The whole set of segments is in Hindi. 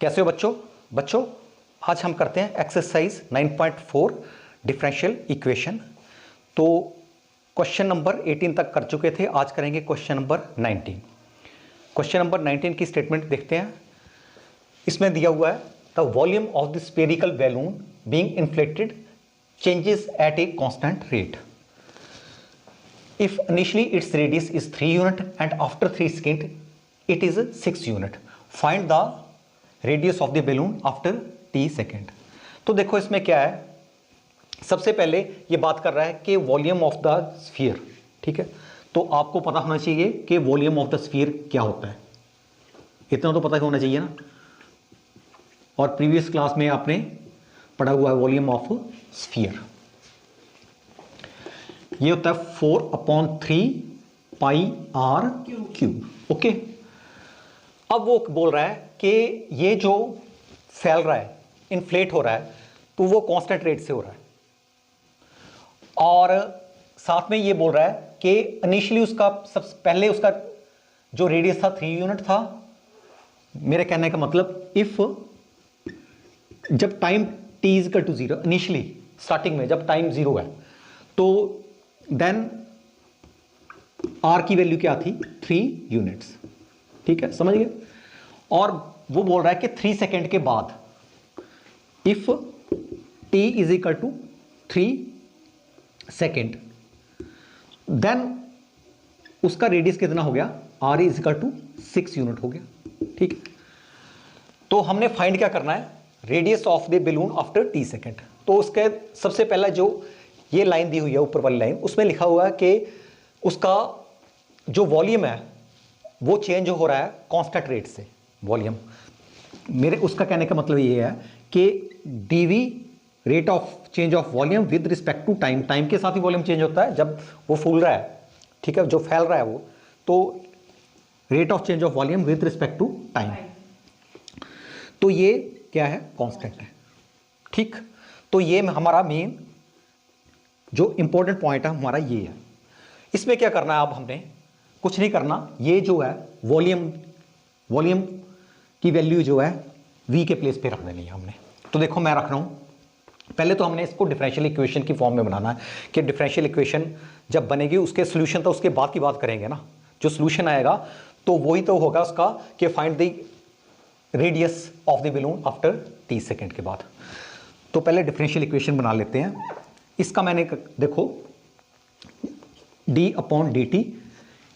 कैसे हो बच्चों? बच्चों आज हम करते हैं एक्सरसाइज 9.4 डिफरेंशियल इक्वेशन। तो क्वेश्चन नंबर 18 तक कर चुके थे, आज करेंगे क्वेश्चन नंबर 19। क्वेश्चन नंबर 19 की स्टेटमेंट देखते हैं। इसमें दिया हुआ है the volume of the spherical balloon being inflated changes at a constant rate if initially its radius is 3 unit and after 3 second it is 6 unit. Find the radius of the balloon after t second. तो देखो इसमें क्या है, सबसे पहले ये बात कर रहा है कि वॉल्यूम ऑफ द स्फीयर, ठीक है। तो आपको पता होना चाहिए कि वॉल्यूम ऑफ द स्फीयर क्या होता है, इतना तो पता होना चाहिए ना। और प्रीवियस क्लास में आपने पढ़ा हुआ है वॉल्यूम ऑफ स्फीयर, ये होता है 4/3 पाई आर क्यूब। ओके, अब वो बोल रहा है कि ये जो फैल रहा है, इन्फ्लेट हो रहा है, तो वो कांस्टेंट रेट से हो रहा है। और साथ में ये बोल रहा है कि इनिशियली उसका सबसे पहले उसका जो रेडियस था 3 यूनिट था। मेरे कहने का मतलब इफ जब time t equal to 0, initially starting में जब टाइम 0 है, तो देन आर की वैल्यू क्या थी? 3 यूनिट्स, ठीक है, समझ गए। और वो बोल रहा है कि 3 सेकेंड के बाद if t is equal to 3 second then उसका रेडियस कितना हो गया? r is equal to 6 unit हो गया, ठीक है। तो हमने फाइंड क्या करना है? Radius of the balloon after t second. तो उसके सबसे पहला जो ये लाइन दी हुई है ऊपर वाली लाइन, उसमें लिखा हुआ है कि उसका जो वॉल्यूम है वो चेंज हो रहा है कांस्टेंट रेट से। वॉल्यूम मेरे उसका कहने का मतलब ये है कि d v rate of change of volume with respect to time, time के साथ ही वॉल्यूम चेंज होता है जब वो फूल रहा है, ठीक है, जो फैल रहा है वो। तो rate of change of volume with respect to time, तो ये क्या है? कांस्टेंट है, ठीक। तो ये हमारा मेन जो इंपॉर्टेंट पॉइंट है हमारा ये है। इसमें क्या करना है? अब हमने कुछ नहीं करना, ये जो है वॉल्यूम की वैल्यू जो है v के प्लेस पे रख देनी है हमने। तो देखो मैं रख रहा हूं, पहले तो हमने इसको डिफरेंशियल इक्वेशन की फॉर्म में बनाना है कि डिफरेंशियल इक्वेशन जब बनेगी उसके सोल्यूशन तो उसके बाद की बात करेंगे ना। जो सोल्यूशन आएगा तो वही तो होगा उसका कि find the radius of the balloon after t second के बाद। तो पहले डिफरेंशियल इक्वेशन बना लेते हैं। इसका मैंने देखो d/dt,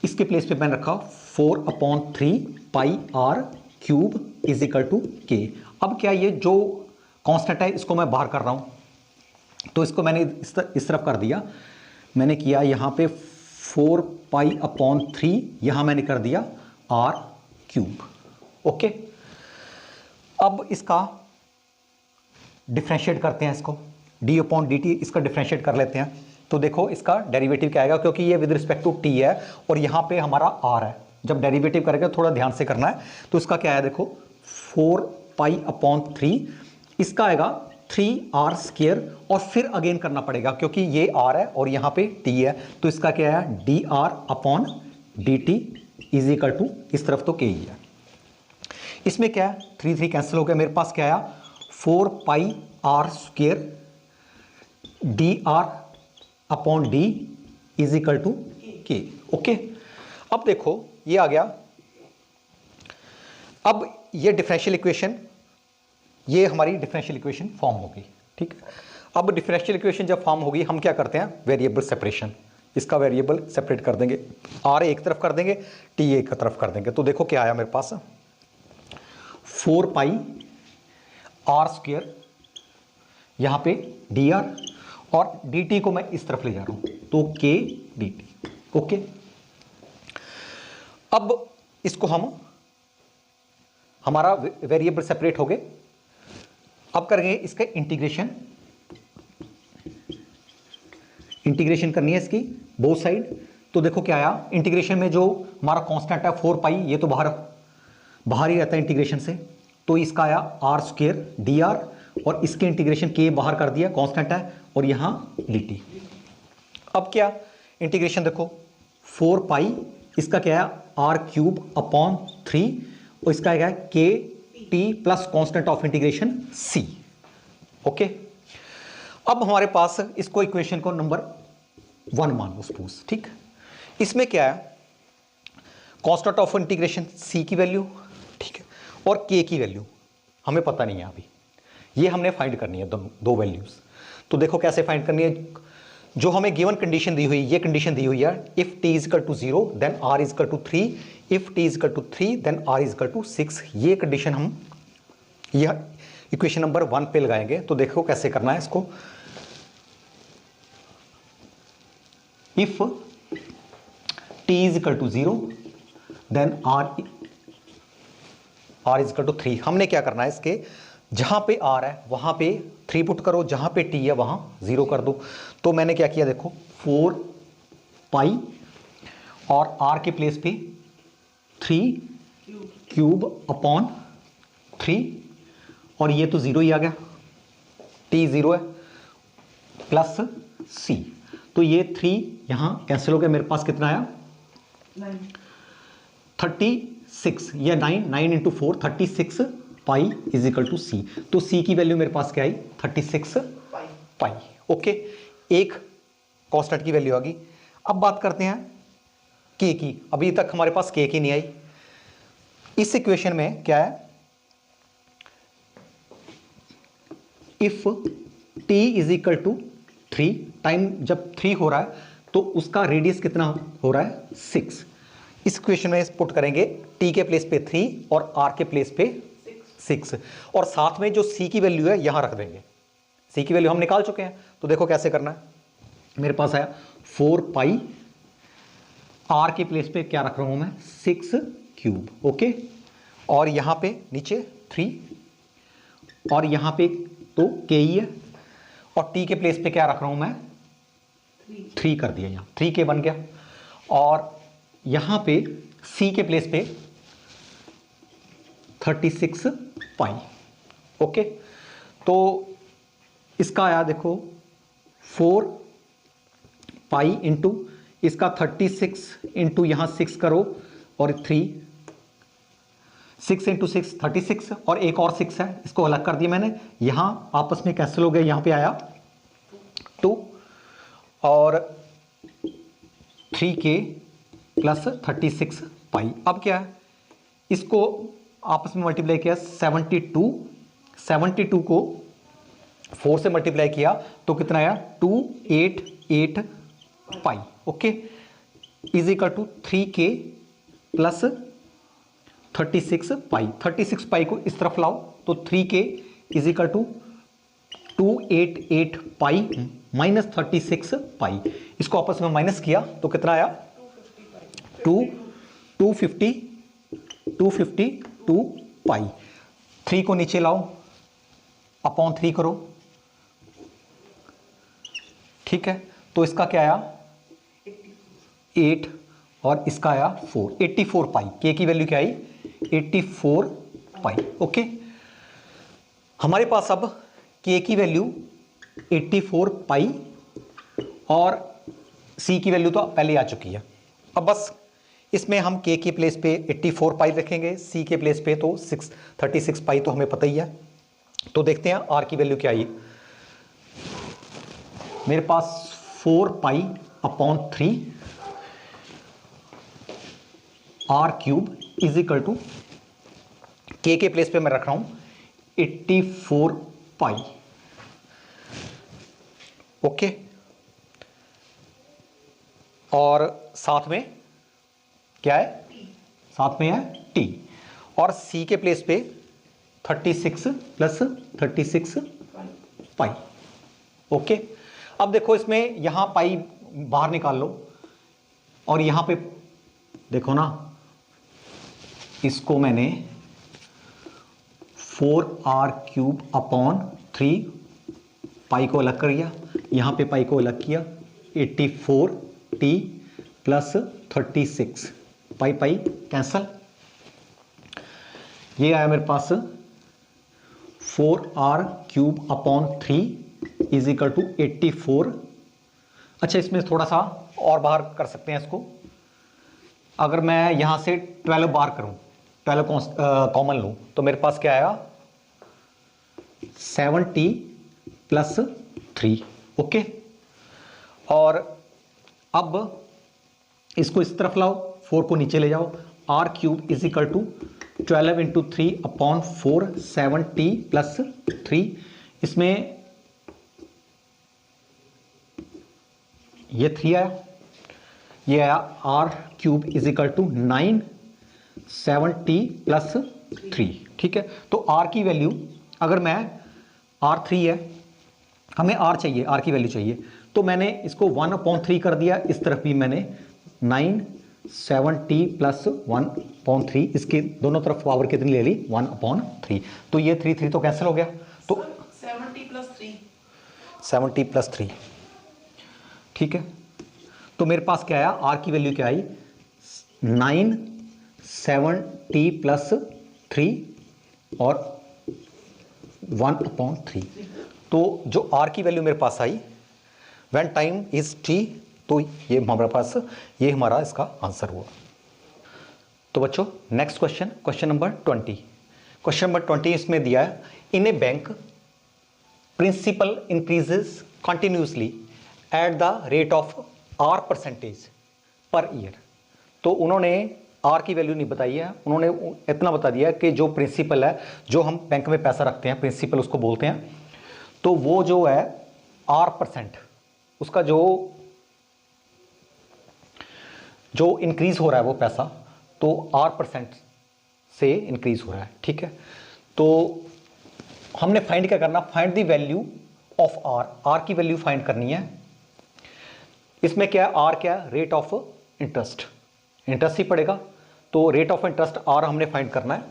इसके प्लेस पे मैंने रखा 4/3 pi R cube is equal to K. अब क्या ये जो कांस्टेंट है इसको मैं बाहर कर रहा हूं, तो इसको मैंने इस तरफ कर दिया। मैंने किया यहां पे 4π/3, यहां मैंने कर दिया आर क्यूब। ओके, अब इसका डिफरेंशिएट करते हैं, इसको d/dt इसका डिफरेंशिएट कर लेते हैं। तो देखो इसका डेरिवेटिव क्या आएगा, क्योंकि ये विद रिस्पेक्ट टू t है और यहाँ पे हमारा r है। जब डेरिवेटिव करेंगे थोड़ा ध्यान से करना है। तो इसका क्या है? देखो 4π/3, इसका आएगा 3r² और फिर अगेन करना पड़ेगा क्योंकि ये r है और यहाँ पे t है। तो इसका क्या है? dr/dt इज इक्वल टू, इस तरफ तो k ही है। इसमें क्या है? 3 कैंसिल हो गया, मेरे पास क्या आया? 4πr² dr/d is equal to k. Okay, अब देखो ये आ गया। अब ये डिफरेंशियल इक्वेशन, ये हमारी डिफरेंशियल इक्वेशन फॉर्म होगी, ठीक है। अब डिफरेंशियल इक्वेशन जब फॉर्म होगी हम क्या करते हैं? वेरिएबल सेपरेशन, इसका वेरिएबल सेपरेट कर देंगे, r एक तरफ कर देंगे, t एक तरफ कर देंगे। तो देखो क्या आया मेरे पास? 4πr², यहां पे dr और dt को मैं इस तरफ ले जा रहा हूं, तो k dt। ओके, अब इसको हमारा वेरिएबल सेपरेट हो गए। अब करेंगे इसके इंटीग्रेशन करनी है इसकी बोथ साइड। तो देखो क्या आया? इंटीग्रेशन में जो हमारा कांस्टेंट है 4π, ये तो बाहर ही रहता है इंटीग्रेशन से। तो इसका आया r² dr और इसके इंटीग्रेशन के बाहर कर दिया, कांस्टेंट है, और यहां dt। अब क्या इंटीग्रेशन देखो 4π, इसका क्या है? r³ अपॉन 3 और इसका क्या है? k t plus constant of integration C. Okay, अब हमारे पास इसको इक्वेशन को नंबर 1 मान लो सपोज, ठीक। इसमें क्या है, कॉन्स्टेंट ऑफ इंटीग्रेशन सी की वैल्यू, ठीक है, और के की वैल्यू हमें पता नहीं है अभी, ये हमने फाइंड करनी है दो वैल्यूज। तो देखो कैसे फाइंड करनी है, जो हमें गिवन कंडीशन दी हुई, ये कंडीशन दी हुई है, if t is equal to 0 then r is equal to 3, if t is equal to 3 then r is equal to 6। ये कंडीशन हम यह इक्वेशन नंबर 1 पे लगाएंगे। तो देखो कैसे करना है इसको, if t is equal to 0 then r is equal to 3। हमने क्या करना है, इसके जहां पे आर है वहां पे 3 पुट करो, जहां पे टी है वहां 0 कर दो। तो मैंने क्या किया, देखो 4 पाई और आर के प्लेस पे 3 क्यूब अपॉन 3, और ये तो 0 ही आ गया, टी 0 है, प्लस सी। तो ये 3 यहां कैंसिल हो गया, मेरे पास कितना आया 36, या 9 into 4 36 pi is equal to C. तो सी की वैल्यू मेरे पास क्या आई 36 पाई। ओके, एक कांस्टेंट की वैल्यू आ गई। अब बात करते हैं के की, अभी तक हमारे पास के की नहीं आई। इस इक्वेशन में क्या है, if t is equal to 3, time जब 3 हो रहा है तो उसका रेडियस कितना हो रहा है 6। इस इक्वेशन में पुट करेंगे टी के प्लेस पे 3 और आर के प्लेस पे 6, और साथ में जो सी की वैल्यू है यहां रख देंगे। सी की वैल्यू हम निकाल चुके हैं, तो देखो कैसे करना है। मेरे पास आया 4 पाई, आर के प्लेस पे क्या रख रहा हूं मैं 6 क्यूब। ओके, और यहां पे नीचे 3, और यहां पे तो के ही है, और टी के प्लेस पे क्या रख रहा हूं मैं 3 कर दिया, यहां 3 के बन गया, और यहां पे सी के प्लेस पे 36 पाई। ओके, तो इसका आया देखो 4 पाई इंटू इसका 36 इंटू यहां 6 करो और 3, 6 इंटू 6 36, और एक और 6 है, इसको अलग कर दिया मैंने, यहां आपस में कैंसिल हो गया, यहां पे आया 2 और 3k प्लस 36 पाई। अब क्या है, इसको आपस में मल्टीप्लाई किया 72 को 4 से मल्टीप्लाई किया तो कितना आया 288 pi. Okay, is equal to 3k plus 36 pi. 36 pi को इस तरफ लाओ तो 3k is equal to 288 pi minus 36 pi. इसको आपस में माइनस किया तो कितना आया 252 पाई। 3 को नीचे लाओ, अपॉन 3 करो, ठीक है, तो इसका क्या आया 8 और इसका आया 4, 84 पाई। के की वैल्यू क्या आई 84 पाई। ओके, हमारे पास अब के की वैल्यू 84 पाई और सी की वैल्यू तो पहले आ चुकी है। अब बस इसमें हम के के प्लेस पे 84 पाई रखेंगे, सी के प्लेस पे तो 36 पाई तो हमें पता ही है। तो देखते हैं आर की वैल्यू क्या आई। मेरे पास 4 pi upon 3 r cube is equal to k place पे मैं रख रहा हूं 84 पाई। ओके, और साथ में क्या है साथ में है टी, और सी के प्लेस पे 36 प्लस 36 पाई। ओके, अब देखो इसमें यहां पाई बाहर निकाल लो, और यहां पे देखो ना, इसको मैंने 4r क्यूब अपॉन 3 पाई को अलग कर दिया, यहां पे पाई को अलग किया 84t प्लस 36 पाई पाई कैंसल। ये आया मेरे पास 4r cube upon 3 is equal to 84। अच्छा, इसमें थोड़ा सा और बाहर कर सकते हैं इसको। अगर मैं यहां से 12 बाहर करूं 12 कॉमन लूँ तो मेरे पास क्या आया 7t प्लस 3। ओके, और अब इसको इस तरफ लाओ, 4 को नीचे ले जाओ, r cube is equal to 12 into 3 upon 4 7t plus 3। इसमें ये 3 आया, ये आया r cube is equal to 9 7t plus 3। ठीक है, तो आर की वैल्यू अगर मैं R3 है, हमें R चाहिए, R की वैल्यू चाहिए, तो मैंने इसको 1/3 कर दिया, इस तरफ भी मैंने 9 7t प्लस 1/3, इसके दोनों तरफ पावर कितनी ले ली 1/3, तो ये 3 तो कैंसिल हो गया, तो 70 प्लस 3 70 प्लस 3। ठीक है, तो मेरे पास क्या आया, R की वैल्यू क्या आई 9 7t प्लस 3 और 1/3। तो जो R की वैल्यू मेरे पास आई व्हेन टाइम इज t, तो ये हमारे पास, ये हमारा इसका आंसर हुआ। तो बच्चों next question, question number 20। Question number 20 इसमें दिया है, in a bank principal increases continuously at the rate of R% per year. तो उन्होंने आर की वैल्यू नहीं बताई है, उन्होंने इतना बता दिया कि जो प्रिंसिपल है, जो हम बैंक में पैसा रखते हैं, प्रिंसिपल उसको बोलते हैं, तो वो जो है R%, उसका जो इंक्रीज हो रहा है वो पैसा, तो R% से इंक्रीज हो रहा है। ठीक है, तो हमने फाइंड क्या करना, find the value of r की वैल्यू फाइंड करनी है। इसमें क्या है, आर क्या है, रेट ऑफ इंटरेस्ट ही पड़ेगा, तो रेट ऑफ इंटरेस्ट आर हमने फाइंड करना है।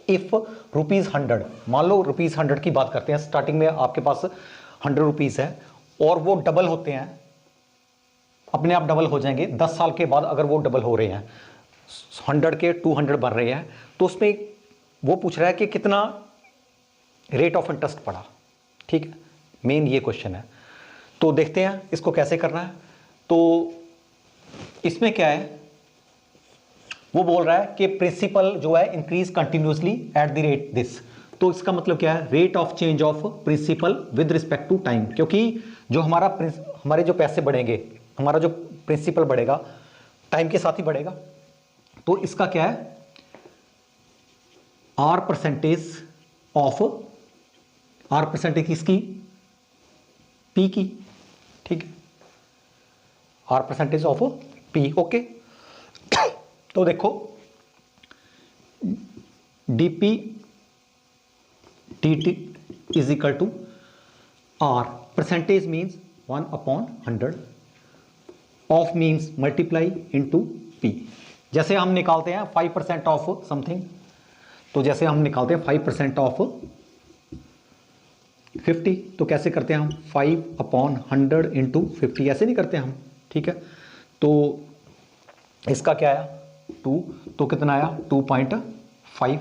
इफ ₹100, मान लो ₹100 की बात करते हैं, स्टार्टिंग में आपके पास 100 रुपीज़ है और वो डबल होते हैं, अपने आप डबल हो जाएंगे 10 साल के बाद, अगर वो डबल हो रहे हैं 100 के 200 बन रहे हैं, तो उसमें वो पूछ रहा है कि कितना रेट ऑफ इंटरेस्ट पड़ा। ठीक है, मेन ये क्वेश्चन है, तो देखते हैं इसको कैसे करना है। तो इसमें क्या है, वो बोल रहा है कि प्रिंसिपल जो है increase continuously at the rate this, तो इसका मतलब क्या है, rate of change of principal with respect to time, क्योंकि जो हमारे जो पैसे बढ़ेंगे, हमारा जो प्रिंसिपल बढ़ेगा टाइम के साथ ही बढ़ेगा, तो इसका क्या है, R परसेंटेज किसकी, P की। ठीक है, R% ऑफ P। ओके, तो देखो dp dt is equal to R, percentage means 1/100, of means multiply into P। जैसे हम निकालते हैं 5% ऑफ समथिंग, तो जैसे हम निकालते हैं 5% ऑफ 50, तो कैसे करते हैं हम 5/100 इंटू 50, ऐसे नहीं करते हम। ठीक है, तो इसका क्या आया 2, तो कितना आया 2.5,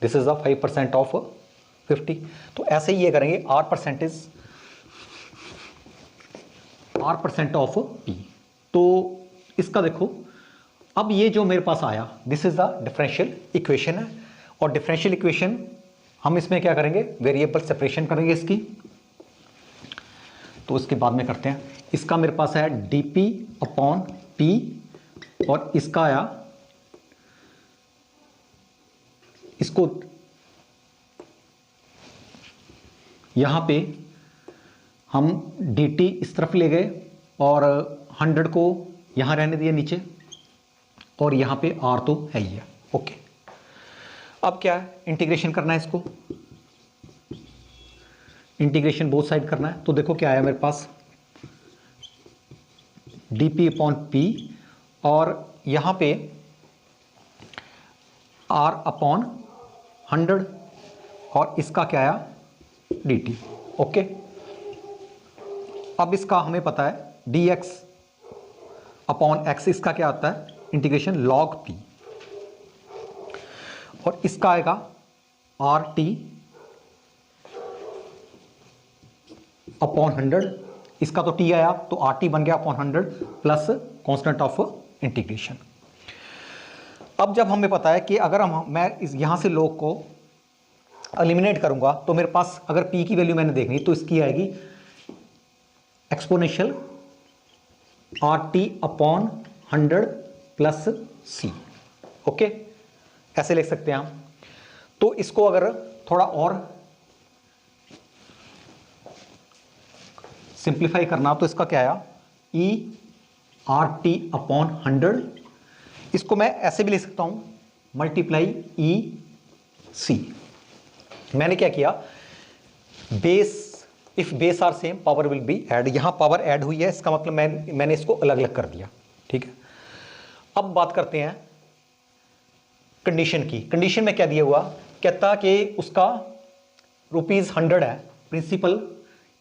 दिस इज द 5% ऑफ 50। तो ऐसे ही ये करेंगे, R% ऑफ P। तो इसका देखो, अब ये जो मेरे पास आया, this is the differential equation है, और डिफरेंशियल इक्वेशन हम इसमें क्या करेंगे, वेरिएबल सेपरेशन करेंगे इसकी, तो इसके बाद में करते हैं। इसका मेरे पास है dp/P, और इसका आया, इसको यहां पे हम dt इस तरफ ले गए और 100 को यहां रहने दिया नीचे, और यहां पे r तो है ही है। ओके, अब क्या है, इंटीग्रेशन करना है, इसको इंटीग्रेशन बोथ साइड करना है। तो देखो क्या आया मेरे पास, dp/P, और यहां पे R/100, और इसका क्या आया dt। ओके, अब इसका हमें पता है dx/x, इसका क्या आता है इंटीग्रेशन log p, और इसका आएगा RT/100, इसका तो t आया, तो RT बन गया 100 प्लस कांस्टेंट ऑफ इंटीग्रेशन। अब जब हमें पता है कि अगर मैं यहाँ से log को एलिमिनेट करूंगा तो मेरे पास अगर p की वैल्यू मैंने देखनी तो इसकी आएगी exponential RT upon 100 plus C। Okay, ऐसे लिख सकते हैं हम। तो इसको अगर थोड़ा और सिंप्लीफाई करना तो इसका क्या आया, ERT अपॉन 100। इसको मैं ऐसे भी लिख सकता हूं, मल्टीप्लाई EC। मैंने क्या किया, base, if base are same power will be add. यहां पावर ऐड हुई है, इसका मतलब मैंने इसको अलग अलग कर दिया। ठीक है, अब बात करते हैं कंडीशन की। कंडीशन में क्या दिया हुआ, कहता कि उसका ₹100 है प्रिंसिपल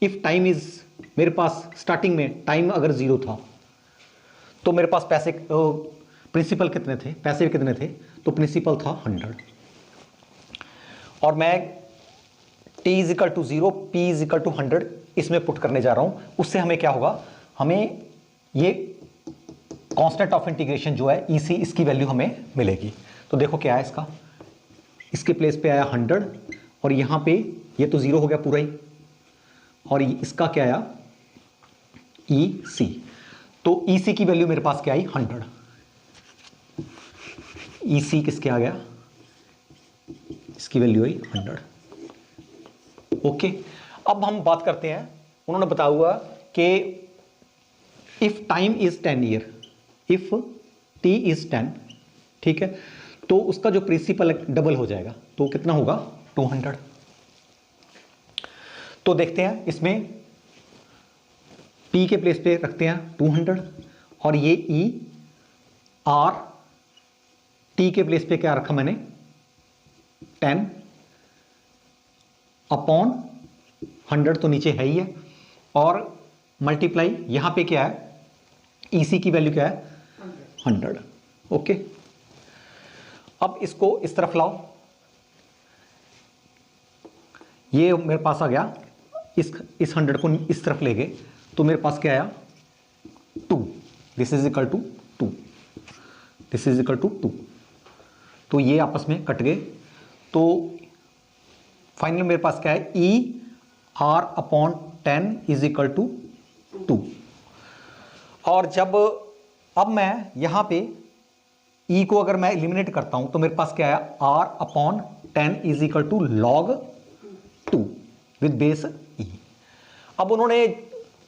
इफ टाइम इज, मेरे पास स्टार्टिंग में टाइम अगर 0 था तो मेरे पास पैसे प्रिंसिपल कितने थे, पैसे कितने थे, तो प्रिंसिपल था 100। और मैं t = 0 p = 100 इसमें पुट करने जा रहा हूं। उससे हमें क्या होगा, हमें ये कांस्टेंट ऑफ इंटीग्रेशन जो है EC, इसकी वैल्यू हमें मिलेगी। तो देखो क्या है इसका, इसके प्लेस पे आया 100 और यहां पे ये तो 0 हो गया पूरा ही, और इसका क्या आया EC। तो EC की वैल्यू मेरे पास क्या आई 100। EC किसके आ गया, इसकी वैल्यू आई 100। ओके, अब हम बात करते हैं, उन्होंने बताया हुआ कि if time is 10 year, if t is 10, ठीक है, तो उसका जो प्रिंसिपल डबल हो जाएगा, तो कितना होगा 200। तो देखते हैं इसमें p के प्लेस पे रखते हैं 200 और ये E R, t के प्लेस पे क्या रखा मैंने 10 अपॉन 100, तो नीचे है ही है, और मल्टीप्लाई यहां पे क्या है EC की वैल्यू क्या है 100। ओके, अब इसको इस तरफ लाओ, ये मेरे पास आ गया, इस 100 को इस तरफ ले गए तो मेरे पास क्या आया 2, this is equal to 2, this is equal to 2। तो ये आपस में कट गए, तो फाइनल मेरे पास क्या है ER upon 10 is equal to 2। और जब अब मैं यहां पे E को अगर मैं एलिमिनेट करता हूं तो मेरे पास क्या आया R upon 10 is equal to log 2 with base E। अब उन्होंने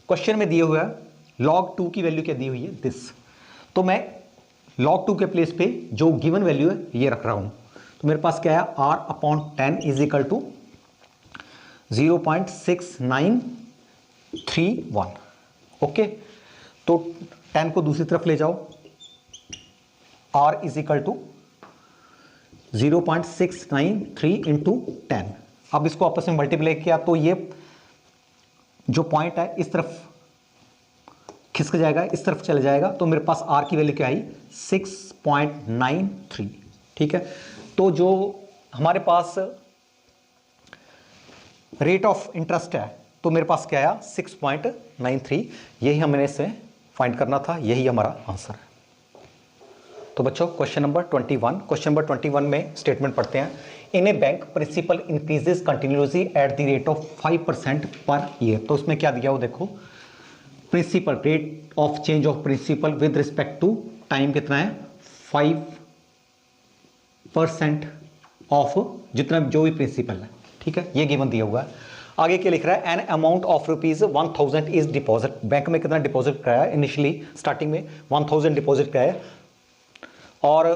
क्वेश्चन में दिए हुए log 2 की वैल्यू क्या दी हुई है दिस, तो मैं log 2 के प्लेस पे जो गिवन वैल्यू है ये रख रहा हूं। तो मेरे पास क्या है R upon 10 is equal to 0.6931। Okay, तो 10 को दूसरी तरफ ले जाओ, R is equal to 0.693 into 10। अब इसको आपस में मल्टीप्लाई किया तो ये जो पॉइंट है इस तरफ खिसक जाएगा, इस तरफ चले जाएगा, तो मेरे पास R की वैल्यू क्या आई 6.93। ठीक है, तो जो हमारे पास रेट ऑफ इंटरेस्ट है तो मेरे पास क्या आया 6.93। यही हमें इससे फाइंड करना था, यही हमारा आंसर है। तो बच्चों क्वेश्चन नंबर 21, क्वेश्चन नंबर 21 में स्टेटमेंट पढ़ते हैं। In a bank principal increases continuously at the rate of 5% per year. तो उसमें क्या दिया हो देखो, principal rate of change of principal with respect to time कितना है 5% ऑफ जितना जो भी प्रिंसिपल है। ठीक है, ये गिवन दिया हुआ है। आगे क्या लिख रहा है, an amount of ₹1000 is deposit. Bank में कितना डिपॉजिट कराया, इनिशियली स्टार्टिंग में 1000 डिपॉजिट कराया, और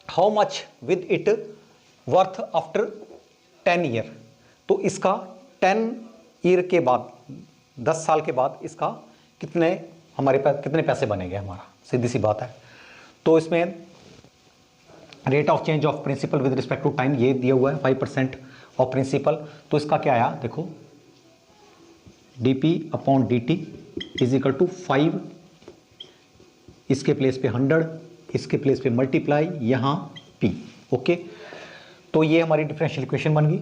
how much with it worth after 10 year. तो इसका 10 ईयर के बाद, 10 साल के बाद इसका कितने हमारे पास कितने पैसे बनेंगे हमारा, सीधी सी बात है। तो इसमें rate of change of principal with respect to time ये दिया हुआ है 5% ऑफ प्रिंसिपल। तो इसका क्या आया देखो, dp upon dt is equal to 5, इसके प्लेस पे 100, इसके प्लेस पे मल्टीप्लाई यहाँ p। ओके, तो ये हमारी डिफरेंशियल इक्वेशन बन गई।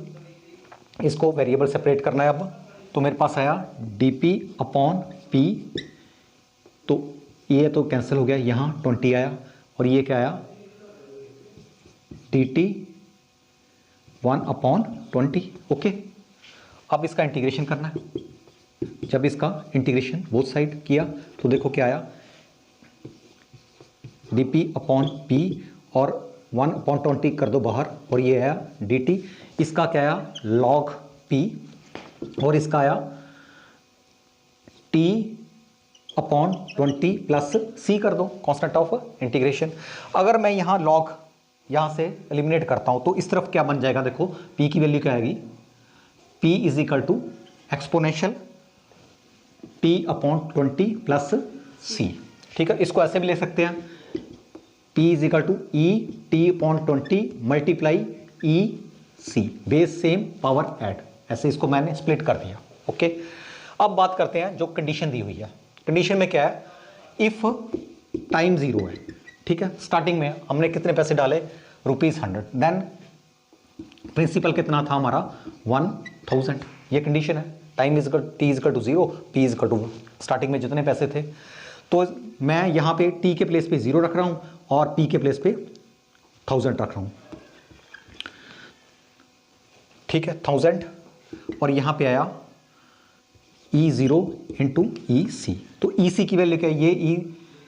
इसको वेरिएबल सेपरेट करना है अब, तो मेरे पास आया dp अपॉन p, तो ये तो कैंसिल हो गया, यहाँ 20 आया, और ये क्या आया dt 1/20। ओके, अब इसका इंटीग्रेशन करना है। जब इसका इंटीग्रेशन बोथ साइड किया तो देखो क्या आया, dp/p और 1/20 कर दो बाहर, और ये आया dt। इसका क्या आया, log p, और इसका आया t/20 प्लस c कर दो, कांस्टेंट ऑफ इंटीग्रेशन। अगर मैं यहाँ log यहाँ से एलिमिनेट करता हूँ तो इस तरफ क्या बन जाएगा, देखो p की वैल्यू क्या आएगी, p is equal to exponential t/20 plus c। ठीक है, इसको ऐसे भी ले सकते हैं, p is equal to e t/20 multiply e c, base same power add, ऐसे इसको मैंने स्प्लिट कर दिया। ओके, अब बात करते हैं जो कंडीशन दी हुई है। कंडीशन में क्या है, इफ टाइम 0 है, ठीक है, स्टार्टिंग में हमने कितने पैसे डाले, ₹100, देन प्रिंसिपल कितना था हमारा 1000, ये कंडीशन है। Time is t is to 0, p is to 1, starting में जितने पैसे थे। तो मैं यहाँ पे t के प्लेस पे 0 रख रहा हूँ और p के प्लेस पे 1000 रख रहा हूँ। ठीक है, 1000, और यहाँ पे आया E0 इंटू ई सी। तो ई सी की वैल्यू क्या है,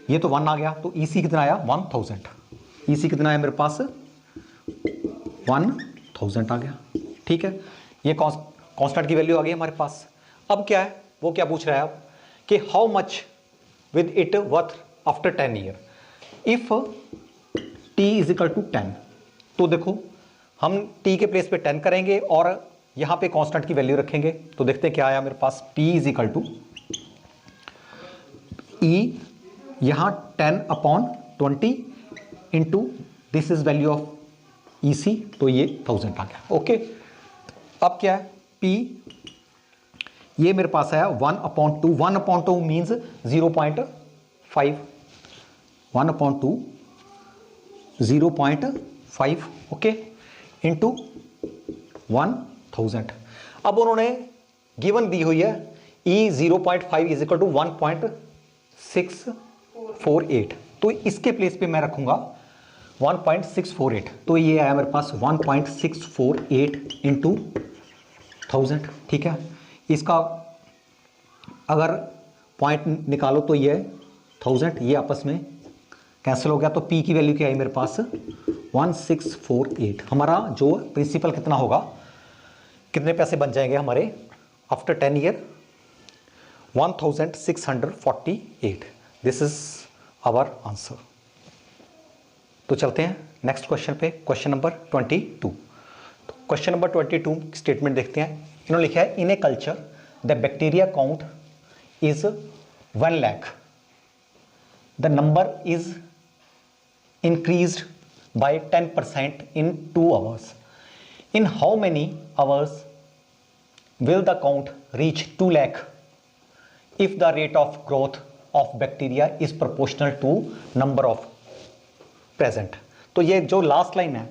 ये तो 1 आ गया, तो ई सी कितना आया 1000। ई सी कितना आया मेरे पास 1000 आ गया। ठीक है, ये कांस्टेंट की वैल्यू आ गई हमारे पास। अब क्या है, वो क्या पूछ रहा है अब कि how much with it worth after 10 year if t is equal to 10। तो देखो हम t के प्लेस पे 10 करेंगे और यहां पे कांस्टेंट की वैल्यू रखेंगे, तो देखते हैं क्या आया मेरे पास, p is equal to E, यहां 10/20 into this is value of E C, तो ये 1000 आ गया। ओके, अब क्या है, p ये मेरे पास आया 1/2, 1/2 मीन्स 0.5, 1/2 0.5, ओके, इंटू 1000। अब उन्होंने गिवन दी हुई है E 0.5 इज इक्वल टू 1.648, तो इसके प्लेस पे मैं रखूंगा 1.648, तो ये आया मेरे पास 1.648 इंटू 1000। ठीक है, इसका अगर पॉइंट निकालो तो ये 1000, ये आपस में कैंसिल हो गया, तो P की वैल्यू क्या आई मेरे पास 1648। हमारा जो प्रिंसिपल कितना होगा, कितने पैसे बन जाएंगे हमारे after 10 year, 1648। This is our answer. तो चलते हैं नेक्स्ट क्वेश्चन पे, क्वेश्चन नंबर 22। तो क्वेश्चन नंबर 22 स्टेटमेंट देखते हैं। इन्होंने लिखा है, in a culture the bacteria count is 1 lakh, the number is increased by 10% in 2 hours. In how many hours will the count reach 2 lakh if the rate of growth of bacteria is proportional to number of present? तो ये जो लास्ट लाइन है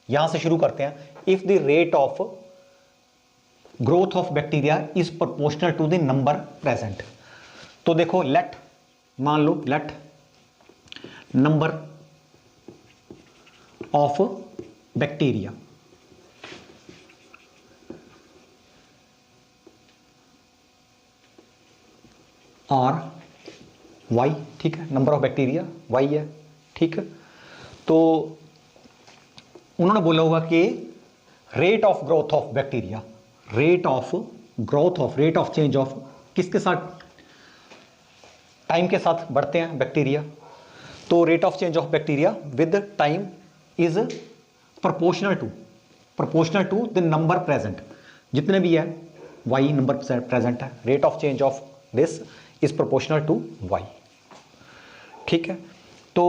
यहां से शुरू करते हैं, if the rate of growth of bacteria is proportional to the number present। तो देखो let, मान लो let number of bacteria are y, ठीक है, नंबर ऑफ बैक्टीरिया वाई है। ठीक है, तो उन्होंने बोला होगा कि rate of growth of bacteria, rate of growth of, rate of change of किसके साथ, टाइम के साथ बढ़ते हैं बैक्टीरिया। तो rate of change of bacteria with time is proportional to the number present, जितने भी है वाई नंबर प्रेजेंट है, rate of change of this is proportional to y. ठीक है, तो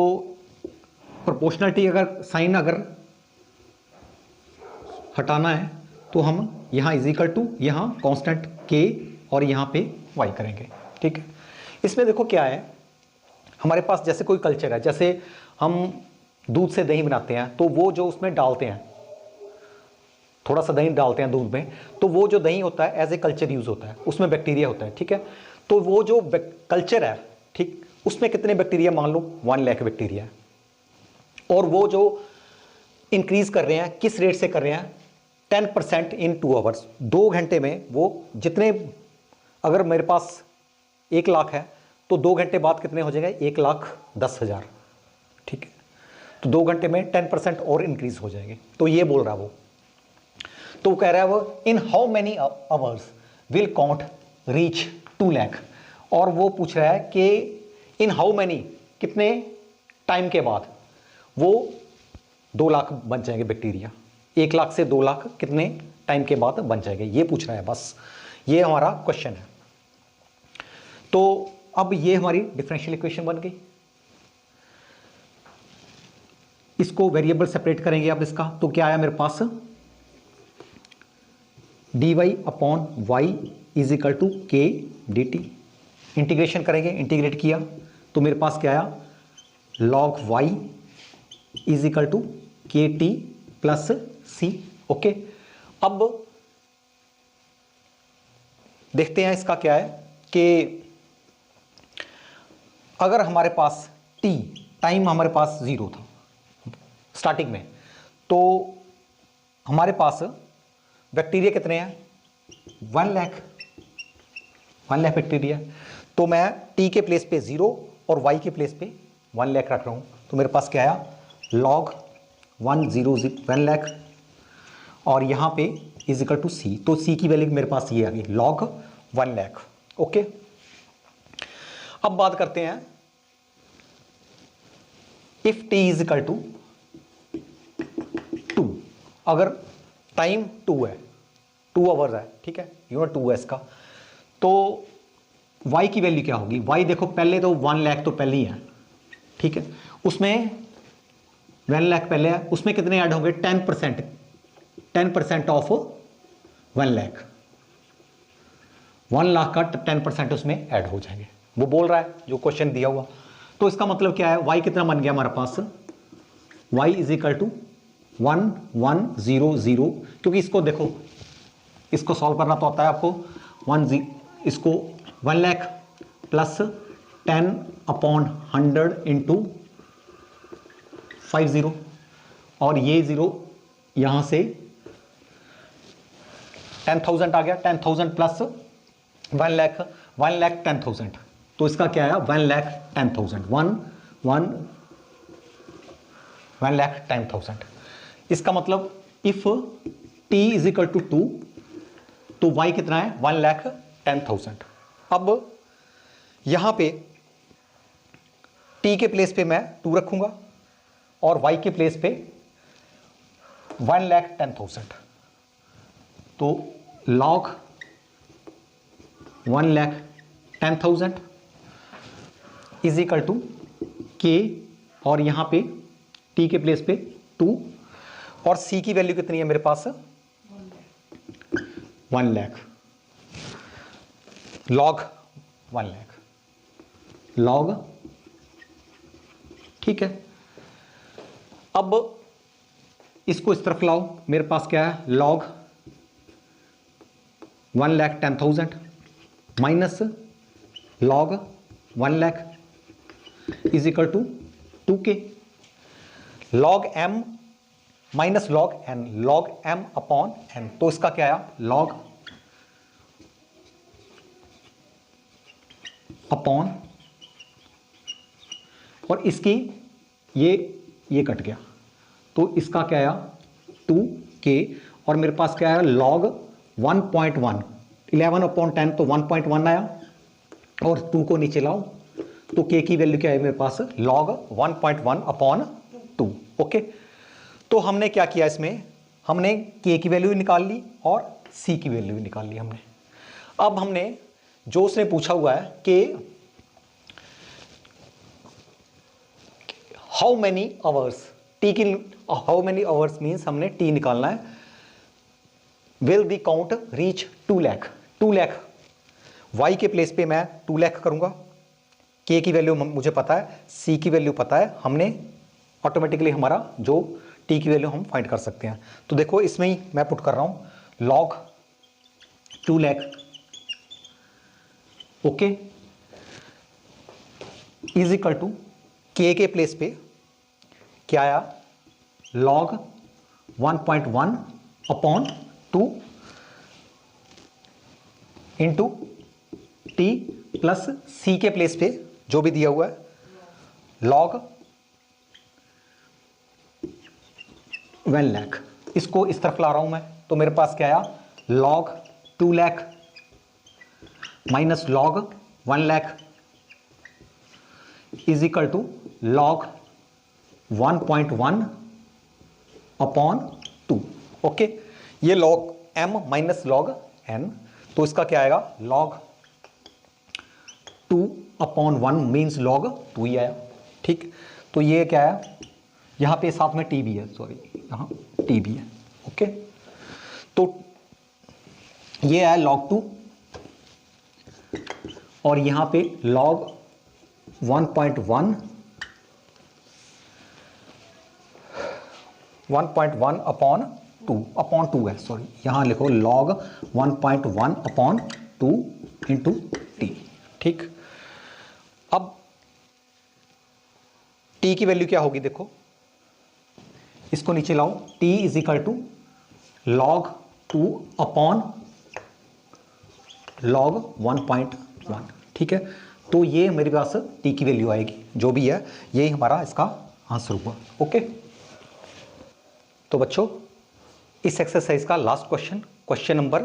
प्रोपोर्शनलिटी अगर साइन अगर हटाना है तो हम यहाँ इजिकल टू, यहाँ कांस्टेंट के और यहाँ पे वाई करेंगे। ठीक है, इसमें देखो क्या है, हमारे पास जैसे कोई कल्चर है, जैसे हम दूध से दही बनाते हैं, तो वो जो उसमें डालते हैं, थोड़ा सा दही डालते हैं दूध में, तो वो जो दही होता है एज ए कल्चर यूज होता है, उसमें बैक्टीरिया होता है। ठीक है, तो वो जो कल्चर है, ठीक, उसमें कितने बैक्टीरिया, मान लो 1 लाख बैक्टीरिया है, और वो जो इंक्रीज कर रहे हैं, किस रेट से कर रहे हैं, 10% इन 2 आवर्स। 2 घंटे में वो जितने, अगर मेरे पास 1 लाख है तो 2 घंटे बाद कितने हो जाएंगे, 1,10,000, ठीक है। तो 2 घंटे में 10% और इंक्रीज हो जाएंगे। तो ये बोल रहा है वो, तो वो कह रहा है वो in how many hours will count reach 2 lakh, और वो पूछ रहा है कि इन हाउ मैनी, कितने टाइम के बाद वो 2 लाख बन जाएंगे बैक्टीरिया, 1 लाख से 2 लाख कितने टाइम के बाद बन जाएंगे, ये पूछ रहा है। बस ये हमारा क्वेश्चन है। तो अब ये हमारी डिफरेंशियल इक्वेशन बन गई। इसको वेरिएबल सेपरेट करेंगे अब इसका, तो क्या आया मेरे पास, dy upon y is equal to k d t. Integration करेंगे, इंटीग्रेट किया तो मेरे पास क्या आया, log y is equal to k t plus C. Okay, अब देखते हैं इसका क्या है कि अगर हमारे पास t टाइम हमारे पास 0 था स्टार्टिंग में, तो हमारे पास बैक्टीरिया कितने हैं, 1 लाख बैक्टीरिया। तो मैं t के प्लेस पे 0 और y के प्लेस पे 1 लाख रख रहा हूं, तो मेरे पास क्या आया, log 1 लाख, और यहां पे इज इक्वल टू सी। तो सी की वैल्यू मेरे पास ये आ गई, log 1 लाख। ओके, अब बात करते हैं if t is equal to 2, अगर टाइम 2 है, 2 आवर्स है, ठीक है, यूनिट 2 है इसका, तो y की वैल्यू क्या होगी, y देखो पहले तो 1 लाख तो पहले ही है, ठीक है, उसमें 1 लाख पहले है, उसमें कितने ऐड होंगे, 10% ऑफ 1 लाख, 1 लाख का 10% उसमें ऐड हो जाएंगे। वो बोल रहा है जो क्वेश्चन दिया हुआ, तो इसका मतलब क्या है, y कितना बन गया हमारे पास, y इज इक्वल टू 1100, क्योंकि इसको देखो, इसको सॉल्व करना तो आता है आपको, इसको 1 लाख प्लस 10/100 इंटू 50, और ये 0 यहां से 10,000 आ गया, 10,000 प्लस 1 लाख 10,000, तो इसका क्या आया, 1,10,000, 1,10,000। इसका मतलब if t is equal to 2, तो y कितना है, 1,10,000। अब यहां पे t के प्लेस पे मैं 2 रखूंगा और y के प्लेस पे 1,10,000, तो log 1,10,000 is equal to k, और यहां पे t के प्लेस पे 2, और c की वैल्यू कितनी है मेरे पास, 1 लाख, log 1 लाख, log, ठीक है। अब इसको इस तरफ लाओ, मेरे पास क्या है, log 1,10,000 minus log 1 lakh is equal to 2k, log m minus log n, log m upon n, तो इसका क्या आया, log अपॉन, और इसकी ये कट गया, तो इसका क्या आया, 2k, और मेरे पास क्या आया, log 1.1, 11/10, तो 1.1 आया, और 2 को नीचे लाओ, तो k की वैल्यू क्या है मेरे पास, log 1.1/2। ओके, तो हमने क्या किया, इसमें हमने k की वैल्यू निकाल ली और c की वैल्यू निकाल ली हमने। अब हमने जो उसने पूछा हुआ है कि हाउ मेनी आवर्स, t की हाउ मेनी आवर्स मीन्स हमने t निकालना है, will the count reach 2 lakh, 2 lakh, y के प्लेस पे मैं 2 लाख करूंगा, k की वैल्यू मुझे पता है, c की वैल्यू पता है, हमने ऑटोमेटिकली हमारा जो t की वैल्यू हम फाइंड कर सकते हैं। तो देखो इसमें ही मैं पुट कर रहा हूं log 2 lakh, okay, is equal to k के प्लेस पे क्या आया, log 1.1 upon 2 into T plus C के प्लेस पे जो भी दिया हुआ है लॉग 1 लाख। इसको इस तरफ ला रहा हूं मैं, तो मेरे पास क्या आया, log 2 lakh minus log 1 lakh is equal to log 1.1 upon 2। Okay, ये log m minus log n, तो इसका क्या आएगा, लॉग 2 अपॉन 1 मीन्स लॉग 2 ही आया। ठीक, तो ये क्या है, यहां पे साथ में t भी है, सॉरी यहां t भी है। ओके, तो ये है log 2 और यहां पे log 1.1 अपॉन 2 है, सॉरी यहां लिखो log 1.1 अपॉन 2 इंटू टी। ठीक, अब t की वैल्यू क्या होगी, देखो इसको नीचे लाओ, t is equal to log 2 upon log 1.1। ठीक है, तो ये मेरे पास t की वैल्यू आएगी, जो भी है यही हमारा इसका आंसर हुआ। ओके, तो बच्चों इस एक्सरसाइज का लास्ट क्वेश्चन, क्वेश्चन नंबर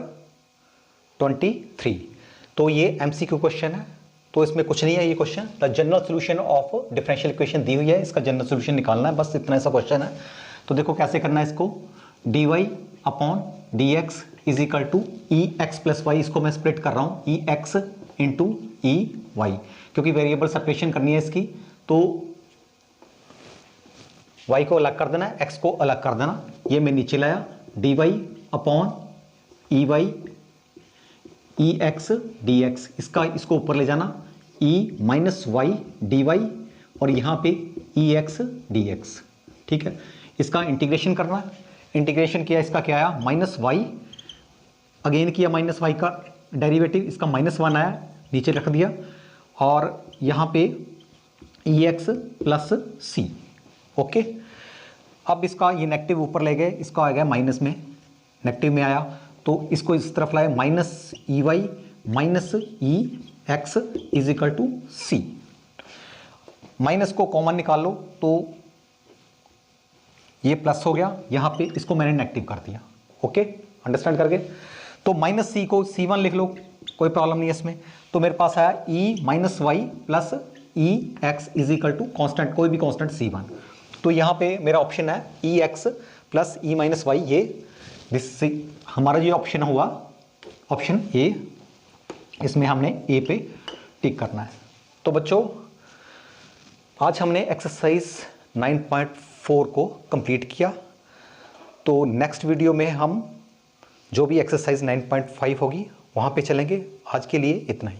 23, तो ये एमसीक्यू क्वेश्चन है, तो इसमें कुछ नहीं है ये question. The general solution of differential equation दी हुई है, इसका जनरल सोल्यूशन निकालना है, बस इतना ऐसा क्वेश्चन है। तो देखो कैसे करना है इसको, dy upon d x is equal to e x plus y, इसको मैं स्प्लिट कर रहा हूँ e x into e y, क्योंकि वेरिएबल सेपरेशन करनी है इसकी, तो y को अलग कर देना है, x को अलग कर देना। ये मैं नीचे लाया, dy upon e y e x d x, इसको ऊपर ले जाना, e minus y d y और यहाँ पे ई एक्स डी एक्स। ठीक है, इसका इंटीग्रेशन करना है, इंटीग्रेशन किया, इसका क्या आया, माइनस वाई, अगेन किया माइनस वाई का डेरिवेटिव, इसका -1 आया, नीचे रख दिया, और यहाँ पे ई एक्स प्लस सी। ओके, अब इसका ये नेगेटिव ऊपर ले गए, इसका आ गया माइनस में, नेगेटिव में आया, तो इसको इस तरफ लाए, minus e y minus e x is equal to C. Minus को कॉमन निकाल लो तो ये प्लस हो गया, यहाँ पे इसको मैंने नेगेटिव कर दिया। ओके, अंडरस्टैंड करके, तो माइनस सी को C1 लिख लो, कोई प्रॉब्लम नहीं है इसमें। तो मेरे पास आया E minus Y plus E x is equal to constant, कोई भी कॉन्स्टेंट C1। तो यहाँ पे मेरा ऑप्शन है ई एक्स प्लस ई माइनस वाई, ये हमारा जो ऑप्शन हुआ ऑप्शन ए, इसमें हमने ए पे टिक करना है। तो बच्चों आज हमने एक्सरसाइज 9.4 को कंप्लीट किया, तो नेक्स्ट वीडियो में हम जो भी एक्सरसाइज 9.5 होगी वहाँ पे चलेंगे। आज के लिए इतना ही।